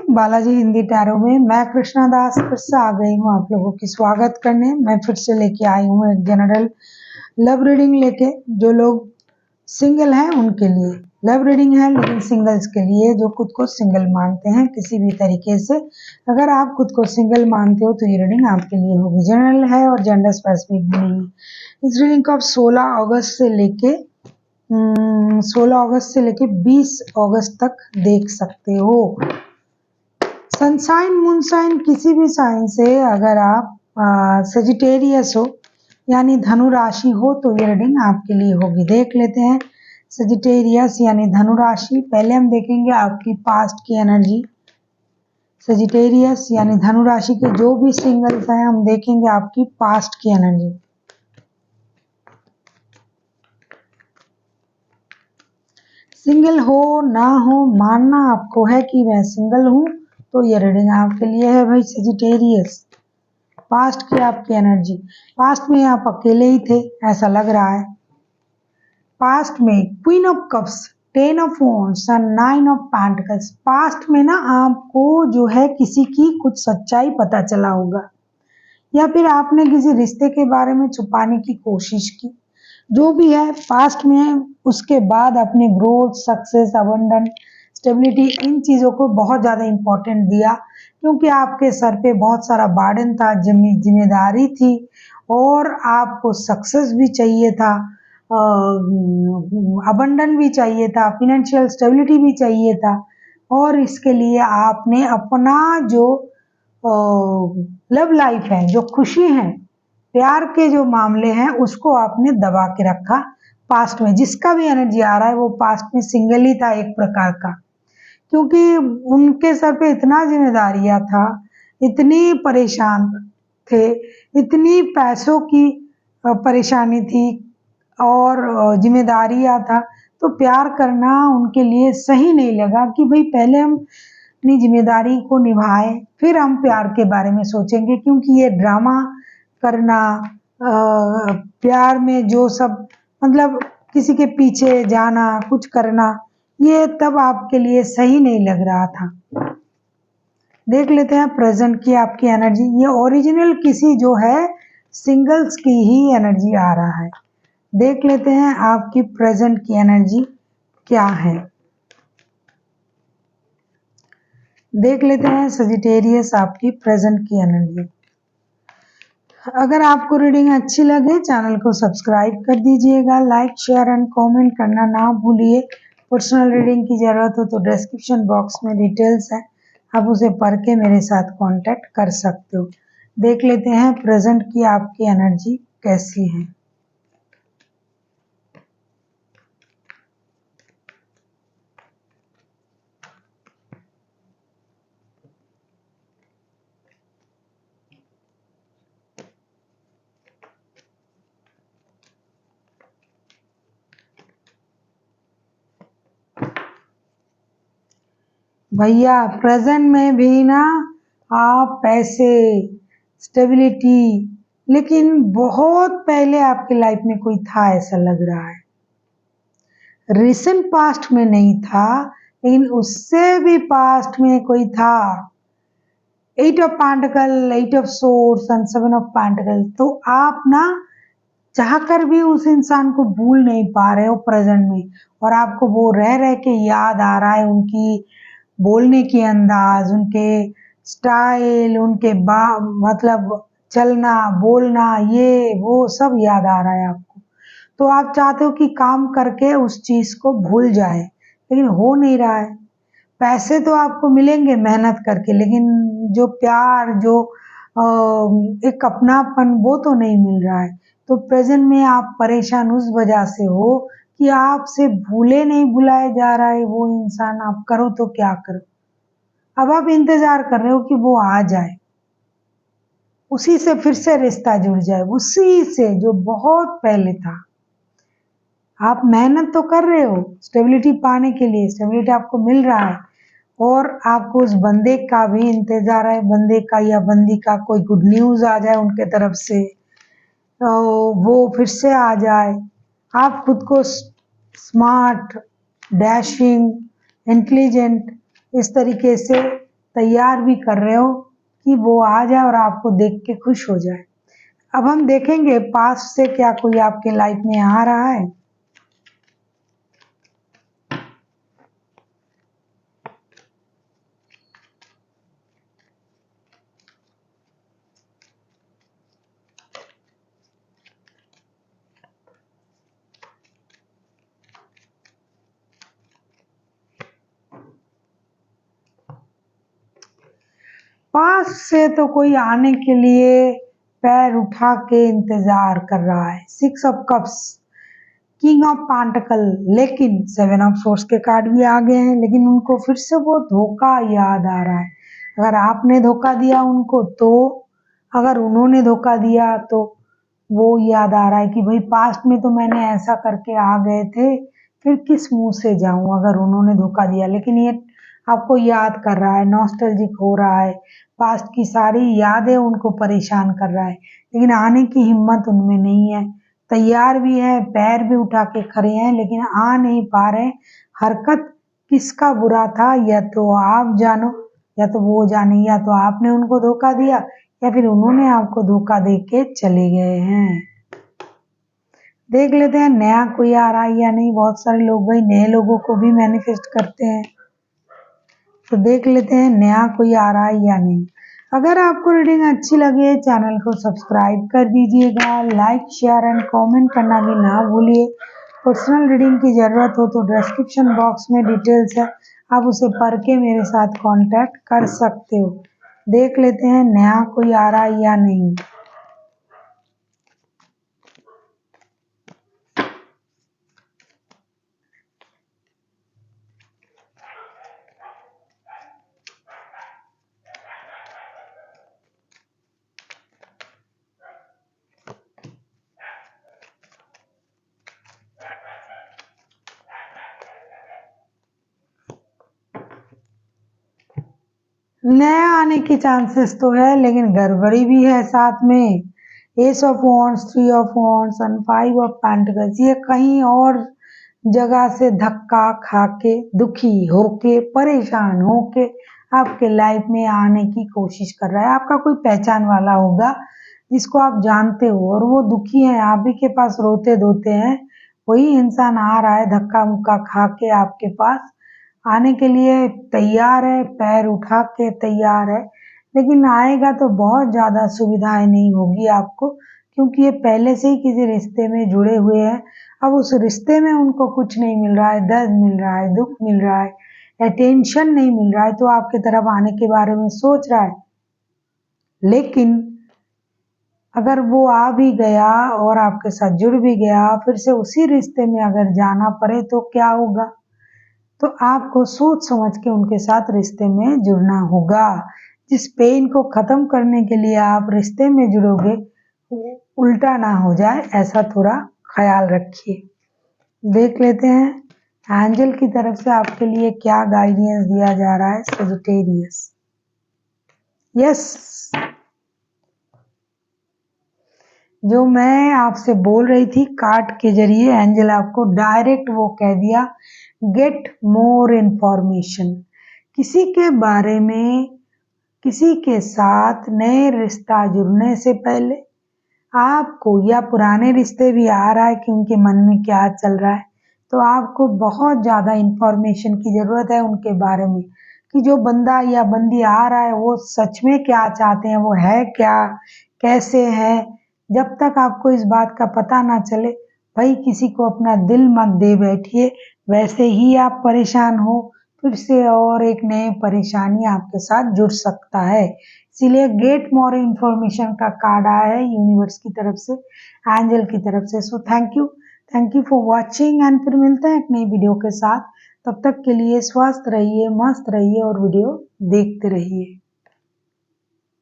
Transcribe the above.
Balaji Hindi tarot में मैं कृष्णा दास फिर से आ गई हूँ आप लोगों की स्वागत करने। मैं फिर से लेके आई हूँ एक जनरल लव रीडिंग लेके। जो लोग सिंगल हैं उनके लिए लव रीडिंग है, लेकिन सिंगल्स के लिए जो खुद को सिंगल मानते हैं किसी भी तरीके से। अगर आप खुद को सिंगल मानते हो तो ये रीडिंग आपके लिए होगी। जनरल है और जेंडर स्पेसिफिक भी नहीं है। इस रीडिंग को आप 16 अगस्त से लेके 20 अगस्त तक देख सकते हो। सनसाइन मूनसाइन किसी भी साइन से अगर आप सजिटेरियस हो यानी धनु राशि हो तो ये रीडिंग आपके लिए होगी। देख लेते हैं सजिटेरियस यानी धनु राशि। पहले हम देखेंगे आपकी पास्ट की एनर्जी। सजिटेरियस यानी धनु राशि के जो भी सिंगल्स हैं हम देखेंगे आपकी पास्ट की एनर्जी। सिंगल हो ना हो, मानना आपको है कि मैं सिंगल हूं तो ये रीडिंग आपके लिए है भाई। सजिटेरियस पास्ट की आपकी एनर्जी। पास्ट में आप अकेले ही थे ऐसा लग रहा है। पास्ट में queen of cups, 10 of wands और 9 ऑफ पेंटिकल्स। पास्ट में ना आपको जो है किसी की कुछ सच्चाई पता चला होगा या फिर आपने किसी रिश्ते के बारे में छुपाने की कोशिश की। जो भी है पास्ट में, उसके बाद अपने ग्रोथ, सक्सेस, अबंडेंस, स्टेबिलिटी, इन चीज़ों को बहुत ज़्यादा इम्पोर्टेंट दिया क्योंकि आपके सर पे बहुत सारा बर्डन था, जिम्मेदारी थी और आपको सक्सेस भी चाहिए था, अबंडन भी चाहिए था, फिनेंशियल स्टेबिलिटी भी चाहिए था। और इसके लिए आपने अपना जो लव लाइफ है, जो खुशी है, प्यार के जो मामले हैं उसको आपने दबा के रखा। पास्ट में जिसका भी एनर्जी आ रहा है वो पास्ट में सिंगल ही था एक प्रकार का, क्योंकि उनके सर पे इतना जिम्मेदारियां था, इतनी परेशान थे, इतनी पैसों की परेशानी थी और जिम्मेदारियां था। तो प्यार करना उनके लिए सही नहीं लगा कि भाई पहले हम अपनी जिम्मेदारी को निभाएं फिर हम प्यार के बारे में सोचेंगे। क्योंकि ये ड्रामा करना, प्यार में जो सब मतलब किसी के पीछे जाना, कुछ करना, ये तब आपके लिए सही नहीं लग रहा था। देख लेते हैं प्रेजेंट की आपकी एनर्जी। ये ओरिजिनल किसी जो है सिंगल्स की ही एनर्जी आ रहा है। देख लेते हैं आपकी प्रेजेंट की एनर्जी क्या है। देख लेते हैं सजिटेरियस आपकी प्रेजेंट की एनर्जी। अगर आपको रीडिंग अच्छी लगे चैनल को सब्सक्राइब कर दीजिएगा, लाइक शेयर एंड कमेंट करना ना भूलिए। पर्सनल रीडिंग की ज़रूरत हो तो डिस्क्रिप्शन बॉक्स में डिटेल्स है, आप उसे पढ़ के मेरे साथ कांटेक्ट कर सकते हो। देख लेते हैं प्रेजेंट की आपकी एनर्जी कैसी है। भैया प्रेजेंट में भी ना आप पैसे, स्टेबिलिटी, लेकिन बहुत पहले आपकी लाइफ में कोई था ऐसा लग रहा है। रिसेंट पास्ट में नहीं था लेकिन उससे भी पास्ट में कोई था। 8 of pentacle, 8 of swords and 7 of pentacle. तो आप ना चाहकर भी उस इंसान को भूल नहीं पा रहे हो प्रेजेंट में, और आपको वो रह रह के याद आ रहा है। उनकी बोलने की अंदाज, उनके स्टाइल, उनके मतलब चलना बोलना, ये वो सब याद आ रहा है आपको। तो आप चाहते हो कि काम करके उस चीज को भूल जाए, लेकिन हो नहीं रहा है। पैसे तो आपको मिलेंगे मेहनत करके, लेकिन जो प्यार, जो एक अपनापन, वो तो नहीं मिल रहा है। तो प्रेजेंट में आप परेशान उस वजह से हो कि आपसे भूले नहीं भुलाया जा रहा है वो इंसान। आप करो तो क्या करो, अब आप इंतजार कर रहे हो कि वो आ जाए, उसी से फिर से रिश्ता जुड़ जाए, उसी से जो बहुत पहले था। आप मेहनत तो कर रहे हो स्टेबिलिटी पाने के लिए, स्टेबिलिटी आपको मिल रहा है और आपको उस बंदे का भी इंतजार है, बंदे का या बंदी का कोई गुड न्यूज आ जाए उनके तरफ से, तो वो फिर से आ जाए। आप खुद को स्मार्ट, डैशिंग, इंटेलिजेंट इस तरीके से तैयार भी कर रहे हो कि वो आ जाए और आपको देख के खुश हो जाए। अब हम देखेंगे पास्ट से क्या कोई आपके लाइफ में आ रहा है। पास से तो कोई आने के लिए पैर उठा के इंतजार कर रहा है। 6 of cups, king of pentacle, लेकिन 7 ऑफ सोर्स के कार्ड भी आ गए हैं, लेकिन उनको फिर से वो धोखा याद आ रहा है। अगर आपने धोखा दिया उनको तो, अगर उन्होंने धोखा दिया तो वो याद आ रहा है कि भाई पास्ट में तो मैंने ऐसा करके आ गए थे, फिर किस मुंह से जाऊं अगर उन्होंने धोखा दिया। लेकिन ये आपको याद कर रहा है, नॉस्टैल्जिक हो रहा है, पास्ट की सारी यादें उनको परेशान कर रहा है, लेकिन आने की हिम्मत उनमें नहीं है। तैयार भी है, पैर भी उठा के खड़े हैं, लेकिन आ नहीं पा रहे। हरकत किसका बुरा था, या तो आप जानो या तो वो जाने, या तो आपने उनको धोखा दिया या फिर उन्होंने आपको धोखा दे के चले गए हैं। देख लेते हैं नया कोई आ रहा है या नहीं। बहुत सारे लोग भाई नए लोगों को भी मैनिफेस्ट करते हैं, तो देख लेते हैं नया कोई आ रहा है या नहीं। अगर आपको रीडिंग अच्छी लगे चैनल को सब्सक्राइब कर दीजिएगा, लाइक शेयर एंड कमेंट करना भी ना भूलिए। पर्सनल रीडिंग की ज़रूरत हो तो डिस्क्रिप्शन बॉक्स में डिटेल्स है, आप उसे पढ़ के मेरे साथ कांटेक्ट कर सकते हो। देख लेते हैं नया कोई आ रहा है या नहीं। नया आने की चांसेस तो है, लेकिन गड़बड़ी भी है साथ में। S of wands, 3 of wands and 5 of pentacles, ये कहीं और जगह से धक्का खा के, दुखी होके, परेशान होके आपके लाइफ में आने की कोशिश कर रहा है। आपका कोई पहचान वाला होगा जिसको आप जानते हो और वो दुखी है, आप ही के पास रोते धोते हैं। वही इंसान आ रहा है धक्का मुक्का खा के आपके पास, आने के लिए तैयार है, पैर उठा के तैयार है, लेकिन आएगा तो बहुत ज़्यादा सुविधाएं नहीं होगी आपको, क्योंकि ये पहले से ही किसी रिश्ते में जुड़े हुए हैं। अब उस रिश्ते में उनको कुछ नहीं मिल रहा है, दर्द मिल रहा है, दुख मिल रहा है, अटेंशन नहीं मिल रहा है, तो आपके तरफ आने के बारे में सोच रहा है। लेकिन अगर वो आ भी गया और आपके साथ जुड़ भी गया, फिर से उसी रिश्ते में अगर जाना पड़े तो क्या होगा। तो आपको सोच समझ के उनके साथ रिश्ते में जुड़ना होगा। जिस पेन को खत्म करने के लिए आप रिश्ते में जुड़ोगे, उल्टा ना हो जाए, ऐसा थोड़ा ख्याल रखिए। देख लेते हैं एंजल की तरफ से आपके लिए क्या गाइडेंस दिया जा रहा है। सजिटेरियस, यस, जो मैं आपसे बोल रही थी कार्ड के जरिए, एंजल आपको डायरेक्ट वो कह दिया, गेट मोर इंफॉर्मेशन। किसी के बारे में, किसी के साथ नए रिश्ता जुड़ने से पहले आपको, या पुराने रिश्ते भी आ रहा है कि उनके मन में क्या चल रहा है, तो आपको बहुत ज़्यादा इंफॉर्मेशन की ज़रूरत है उनके बारे में, कि जो बंदा या बंदी आ रहा है वो सच में क्या चाहते हैं, वो है क्या, कैसे है। जब तक आपको इस बात का पता ना चले, भाई किसी को अपना दिल मत दे बैठिए, वैसे ही आप परेशान हो, फिर से और एक नए परेशानी आपके साथ जुड़ सकता है। इसीलिए गेट मोर इंफॉर्मेशन का कार्ड आया है यूनिवर्स की तरफ से, एंजल की तरफ से। So thank you for watching, and फिर मिलते हैं एक नई वीडियो के साथ। तब तक के लिए स्वस्थ रहिए, मस्त रहिए और वीडियो देखते रहिए।